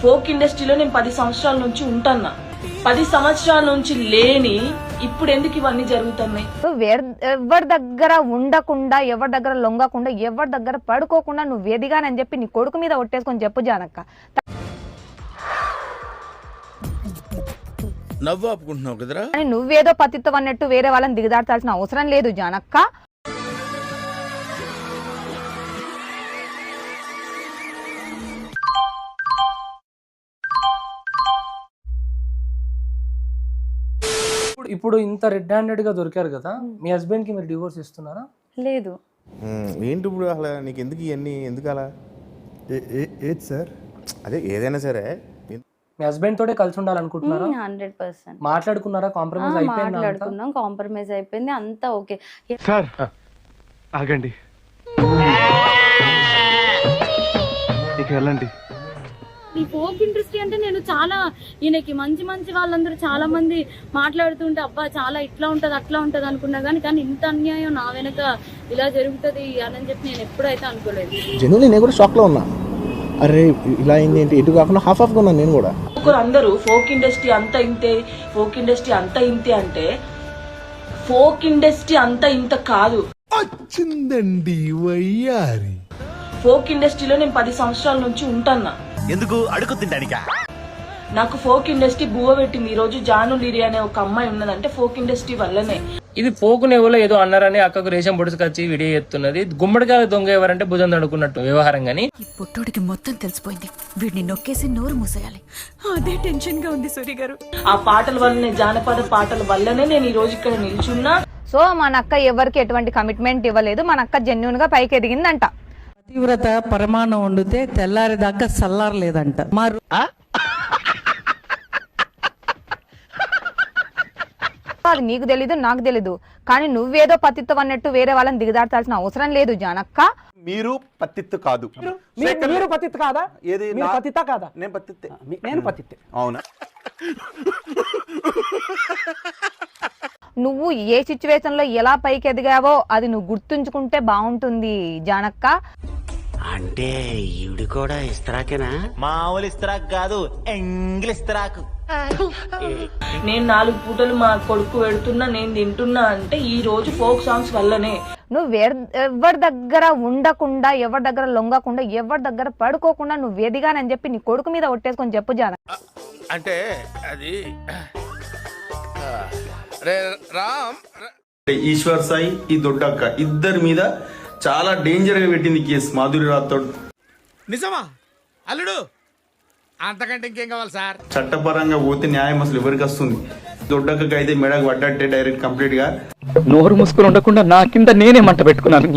Folk ఇండస్ట్రీలో నేను 10 సంవత్సరాల నుంచి ఉంటున్నా. 10 సంవత్సరాల నుంచి లేని ఇప్పుడు ఎందుకు ఇవన్నీ జరుగుతున్నాయి? ఎవరి దగ్గర ఉండకుండా, ఎవరి దగ్గర లొంగకుండా, ఎవరి దగ్గర పడుకోకుండా నువ్వు ఎదిగానని చెప్పి నీ కొడుకు మీద ఒట్టేసుకొని చెప్పు జానక్క. నవ్వు ఆపుకుంటున్నావు కదరా. నువ్వేదో పతిత్వం అన్నట్టు వేరే వాళ్ళని దిగదార్చాల్సిన అవసరం లేదు జానక్క. ఇప్పుడు ఇంత రెడ్ హ్యాండెడ్ గా దొరికారు కదా, మీ హస్బెండ్ కి మీరు డివోర్స్ ఇస్తున్నారా? లేదు. ఏంటి ఇప్పుడు అసలు నీకు ఎందుకు ఇవన్నీ, ఎందుకు అలా? ఏది సార్? అదే ఏదైనా సరే మీ హస్బెండ్ తోటే కలిసి ఉండాలనుకుంటున్నారా? 100% మాట్లాడుకున్నారా? కాంప్రమైజ్ అయిపోయిందా? మాట్లాడుకున్నాం, కాంప్రమైజ్ అయిపోయింది, అంతా ఓకే. సార్ ఆగండి, ఇక వెళ్ళండి. ఈ ఫోక్ ఇండస్ట్రీ అంటే నేను చాలా ఈయనకి మంచి మంచి వాళ్ళందరూ చాలా మంది మాట్లాడుతుంటే అబ్బా చాలా ఇట్లా ఉంటది అట్లా ఉంటది అనుకున్నా కానీ ఇంత అన్యాయం నా వెనక ఇలా జరుగుతుంది అని చెప్పి నేను ఎప్పుడైతే అనుకోలేదు. జనరల్లీ నేను కూడా షాక్ లో ఉన్నా. అరే ఇలా అయింది ఏంటి, ఎటు కాకుండా హాఫ్ గా ఉన్నాను నేను కూడా. అందరూ ఫోక్ ఇండస్ట్రీ అంత ఇంతే, ఫోక్ ఇండస్ట్రీ అంత ఇంతే అంటే ఫోక్ ఇండస్ట్రీ అంత ఇంత కాదు. వచ్చిందండి వయ్యారి. ఫోక్ ఇండస్ట్రీలో నేను 10 సంవత్సరాల నుంచి ఉంటున్నా. ఎందుకు అడుగు తింటానికా? నాకు ఫోక్ ఇండస్ట్రీ బువ్వ పెట్టింది. ఈ రోజు జాను లిరి అనే ఒక అమ్మాయి ఉన్నదంటే ఫోక్ ఇండస్ట్రీ వల్లనే. ఇది పోకు నెవలో ఏదో అన్నారని అక్కకు రేషం పొడుచుకొచ్చి వీడియో ఎత్తున్నది. గుమ్మడికాయ దొంగ ఎవరంటే భుజం తడుకున్నట్టు వ్యవహారం. గానీ ఈ పుట్టోడికి మొత్తం తెలిసిపోయింది, వీడిని నొక్కేసి నోరు మూసేయాలి. అదే టెన్షన్ గా ఉంది సూరి గారు. ఆ పాటల వల్లనే, జానపద పాటల వల్లనే నేను ఈ రోజు ఇక్కడ నిల్చున్నా. సో మన అక్క ఎవరికి ఎటువంటి కమిట్మెంట్ ఇవ్వలేదు. మన అక్క జెన్యూన్ గా పైకి ఎదిగిందంట. తీవ్రత పరమాణం వండితే తెల్లారిదాకా చల్లారలేదంట. అది నీకు తెలీదు, నాకు తెలీదు. కానీ నువ్వేదో పతిత్వం అన్నట్టు వేరే వాళ్ళని దిగదార్చాల్సిన అవసరం లేదు జానక్క. మీరు పత్తిత్తు కాదు. మీరు పతిత్ కాదా? ఏది పతిత కాదా? నేను పత్తిత్తే. నేను పతిత్తే. అవునా? నువ్వు ఏ సిచ్యువేషన్ లో ఎలా పైకి ఎదిగావో అది నువ్వు గుర్తుంచుకుంటే బాగుంటుంది జానక్క. అంటే ఈవిడ కూడా ఇస్తరాకేనా? మామూలు ఇస్తరాకు కాదు, ఎంగిల్ ఇస్తరాకు. నేను 4 పూటలు మా కొడుకు పెడుతున్నా, నేను తింటున్నా అంటే ఈ రోజు ఫోక్ సాంగ్స్ వల్లనే. నువ్వు ఎవరి దగ్గర ఉండకుండా, ఎవరి దగ్గర లొంగకుండా, ఎవరి దగ్గర పడుకోకుండా నువ్వు ఎదిగానని చెప్పి నీ కొడుకు మీద ఒట్టేసుకొని చెప్పు జానక్క. అంటే అది రామ్ ఈశ్వర్ సాయి, ఈ దొడ్డక్క ఇద్దరి మీద చాలా డేంజర్ గా పెట్టింది కేసు మాధురి రాథోడ్. నిజమా అల్లుడు? అంతకంటే ఇంకేం కావాలి సార్? చట్టపరంగా పోతే న్యాయం అసలు ఎవరికి వస్తుంది? దొడ్డక్కకి అయితే మెడకు పడ్డట్టే డైరెక్ట్ కంప్లీట్ గా. నోరు మూసుకుని ఉండకుండా నా కింద నేనే మంట పెట్టుకున్నాను.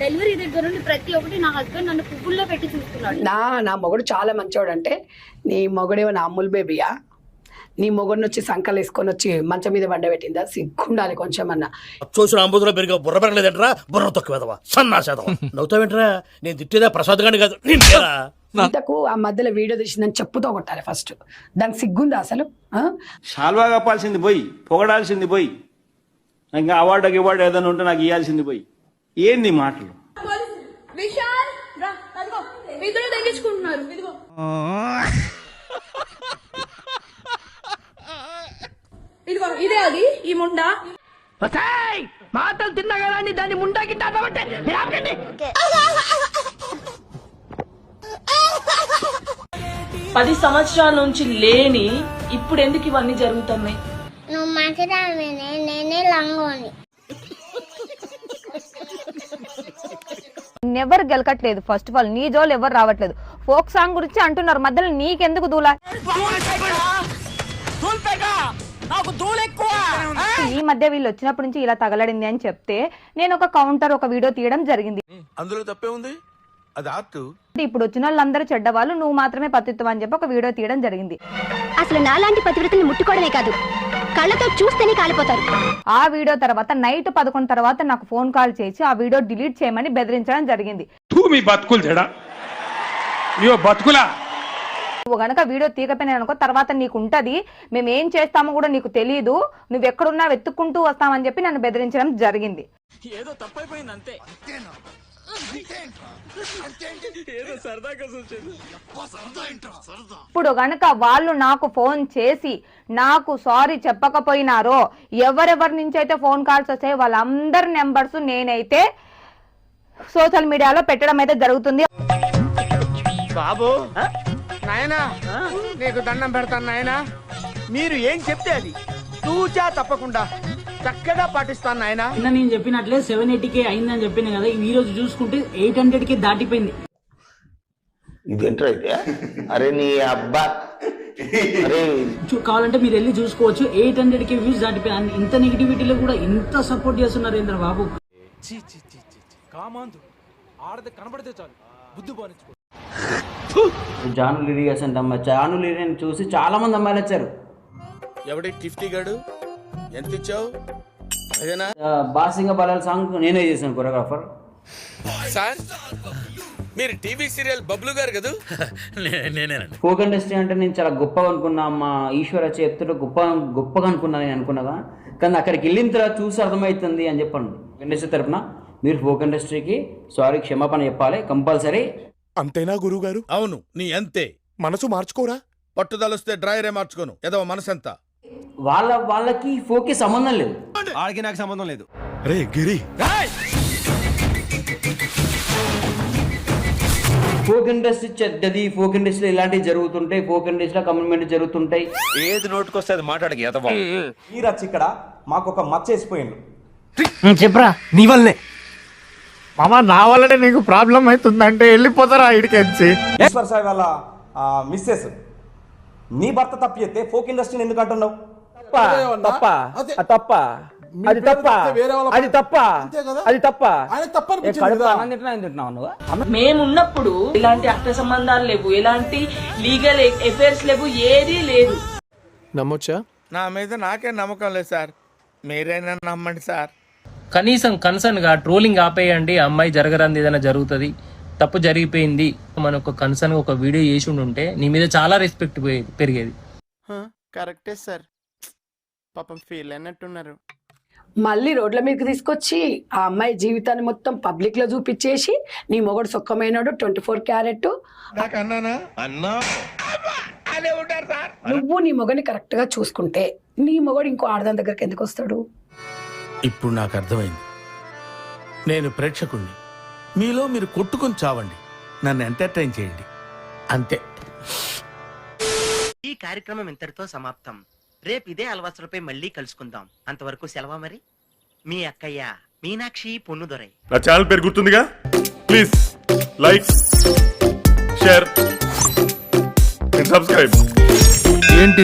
డెలివరీ దగ్గర నుండి ప్రతి ఒక్కటి నా హస్బెండ్ నన్ను పువ్వుల్లో పెట్టి చూస్తున్నాడు. నా మొగుడు చాలా మంచోడు. అంటే నీ మొగుడేమో నా అమ్ముల్ బేబీయా? నీ మొగుడిని వచ్చి సంకలు వేసుకొని వచ్చి మంచం మీద వండబెట్టిందా? సిగ్గుండాలి కొంచెం అన్న. చూసిన అంబుధులో పెరిగా బుర్ర పెరగలేదంటరా, బుర్ర తొక్కువేదవా, సన్నాసేదవా. నవ్వుతావేంటరా? నేను తిట్టేదా ప్రసాద్ గాని కాదు. ఇంతకు ఆ మధ్యలో వీడియో తీసిందని చెప్పుతో కొట్టాలి ఫస్ట్. దానికి సిగ్గుందా అసలు? షాల్వా కప్పాల్సింది పోయి, పొగడాల్సింది పోయి, ఇంకా అవార్డు ఏదైనా ఉంటే నాకు ఇవ్వాల్సింది పోయి. ఏంది మాటలు? తగ్గించుకుంటున్నారు. ఇదిగో ఇదే అది ఈ ముండా. మాటలు తిన్నా కదా దాన్ని ముండా గిట్టా. 10 సంవత్సరాల నుంచి లేని ఇప్పుడు ఎందుకు ఇవన్నీ జరుగుతున్నాయి? నువ్వు మంచిదాన్ని, నేనే లంగోని. ఎవరు గెలకట్లేదు. ఫస్ట్ ఆఫ్ ఆల్ నీ జోలు ఎవరు రావట్లేదు. ఫోక్ సాంగ్ గురించి అంటున్నారు, మధ్యలో నీకెందుకు దూలా? ఈ మధ్య వీళ్ళు వచ్చినప్పటి నుంచి ఇలా తగలడింది అని చెప్తే నేను ఒక కౌంటర్, ఒక వీడియో తీయడం జరిగింది. అందులో తప్పే ఉంది, అది ఆర్ట్. ఇప్పుడు వచ్చిన వాళ్ళందరూ చెడ్డవాళ్ళు, నువ్వు మాత్రమే పతిత్వం అని చెప్పి ఒక వీడియో తీయడం జరిగింది. అసలు నాలాంటి పతివ్రతని ముట్టుకోవడమే కాదు, కళ్ళతో చూస్తేనే కాలిపోతారు. ఆ వీడియో తర్వాత నైట్ 11 తర్వాత నాకు ఫోన్ కాల్ చేసి ఆ వీడియో డిలీట్ చేయమని బెదిరించడం జరిగింది. నువ్వు గనక వీడియో తీయకపోయినా అనుకో తర్వాత నీకు ఉంటది, మేము ఏం చేస్తామో కూడా నీకు తెలియదు, నువ్వు ఎక్కడున్నా వెతుక్కుంటూ వస్తామని చెప్పి నన్ను బెదిరించడం జరిగింది. ఏదో తప్పైపోయింది అంతే. ఇప్పుడు గనక వాళ్ళు నాకు ఫోన్ చేసి నాకు సారీ చెప్పకపోయినారో, ఎవరెవరి నుంచి అయితే ఫోన్ కాల్స్ వస్తాయో వాళ్ళందరి నెంబర్స్ నేనైతే సోషల్ మీడియాలో పెట్టడం అయితే జరుగుతుంది. బాబు నాయనా నీకు దండం పెడతాను నాయనా. మీరు ఏం చెప్తే అది తూచా తప్పకుండా చక్కగా పాటిస్తాను నాయనా. నేను చెప్పినట్లే 780K అయిందని చెప్పిన కదా, ఈ రోజు చూసుకుంటే 800K దాటిపోయింది. ఇదేంట్రా అయితే? అరే నీ అబ్బా, అరే కావాలంటే మీరు వెళ్ళి చూసుకోవచ్చు, 800K వ్యూస్ దాటిపోయింది. ఇంత నెగిటివిటీలో కూడా ఇంత సపోర్ట్ చేస్తున్నారు ఏంద్ర బాబు. కనబడితే చాలు బుద్ధి బానించుకో. జాను లిరియాస్ అంటే జాను లిరియాని చూసి చాలా మంది అమ్మాయిలు వచ్చారు. ఎవడి టిఫ్టీ గాడు ఎంత ఇచ్చావు? బాసింగ బాలాల సాంగ్ నేనే చేశాను కొరియోగ్రాఫర్. సార్ మీరు టీవీ సీరియల్ బబ్లు గారు కదా? నేనేనండి. ఫోక్ ఇండస్ట్రీ అంటే నేను చాలా గొప్పగా అనుకున్నా, మా ఈశ్వర చెప్తుంటే గొప్పగా అనుకున్నా నేను అనుకున్నాగా, కానీ అక్కడికి వెళ్ళిన తర్వాత చూసి అర్థమవుతుంది అని చెప్పండి. ఇండస్ట్రీ తరఫున మీరు ఫోక్ ఇండస్ట్రీకి సారీ క్షమాపణ చెప్పాలి కంపల్సరీ. అంతేనా గురువు గారు? అవును, నీ అంతే. మనసు మార్చుకోరా? పట్టుదలొస్తే డ్రాయరే మార్చుకోను, ఏదో మనసంతా. వాళ్ళకి ఫోక్ కి సంబంధం లేదు, ఆడికి నాకు సంబంధం లేదు. రే గిరి, ఫోక్ ఇండస్ట్రీ చెడ్డది, ఫోక్ ఇండస్ట్రీలో ఇలాంటివి జరుగుతుంటాయి, ఫోక్ ఇండస్ట్రీలో కమిట్మెంట్ జరుగుతుంటాయి. ఏది నోటుకొస్తే అది మాట్లాడకి ఎదవా. మీరచ్చి ఇక్కడ మాకు ఒక మచ్చేసిపోయిండు. చెప్పరా నీ వల్లనే మామ నా వల్లనే నీకు ప్రాబ్లం అవుతుందంటే వెళ్ళిపోతారా ఇడికెచ్చి? ఈశ్వర్ సాయి వాళ్ళ మిస్సెస్ నీ భర్త తప్పు చేస్తే ఫోక్ ఇండస్ట్రీని ఎందుకు అంటున్నావు? తప్ప తప్ప అది తప్ప అది తప్ప అది తప్ప మేమున్నప్పుడు ఇలాంటి అక్ర సంబంధాలు లేవు, ఎలాంటి లీగల్ అఫైర్స్ లేవు, ఏదీ లేదు. నమ్మొచ్చా? నా మీద నాకే నమ్మకం లేదు సార్, మీరైనా నమ్మండి సార్. కనీసం కన్సర్న్ గా ట్రోలింగ్ ఆపేయండి, అమ్మాయి జరగరాంది ఏదైనా జరుగుతుంది, తప్పు జరిగిపోయింది, మన ఒక కన్సర్న్ ఒక వీడియో చేసి ఉంటే నీ మీద చాలా రెస్పెక్ట్ పెరిగేది. కరెక్టే సార్, పాపం ఫీల్ అయినట్టున్నారు. మళ్ళీ రోడ్ల మీదకి తీసుకొచ్చి ఆ అమ్మాయి జీవితాన్ని మొత్తం పబ్లిక్ లో చూపించేసి నీ మొగడు సొక్కమైనాడు 24 క్యారెట్. నువ్వు నీ మొగని కరెక్ట్ గా చూసుకుంటే నీ మొగడు ఇంకో ఆడదాని దగ్గరికి ఎందుకు వస్తాడు? ఇప్పుడు నాకు అర్థమైంది. నేను ప్రేక్షకుణ్ణి, మీలో మీరు కొట్టుకొని చావండి, నన్ను ఎంటర్టైన్ చేయండి, అంతే. ఈ కార్యక్రమం ఇంతటితో సమాప్తం. రేపు ఇదే అలవాసులపై మళ్ళీ కలుసుకుందాం. అంతవరకు సెలవా మరి. మీ అక్కయ్య మీనాక్షి పొన్నుదొరై. నా ఛానల్ పేరు గుర్తుందిగా? Please like, share, subscribe. ఏంటి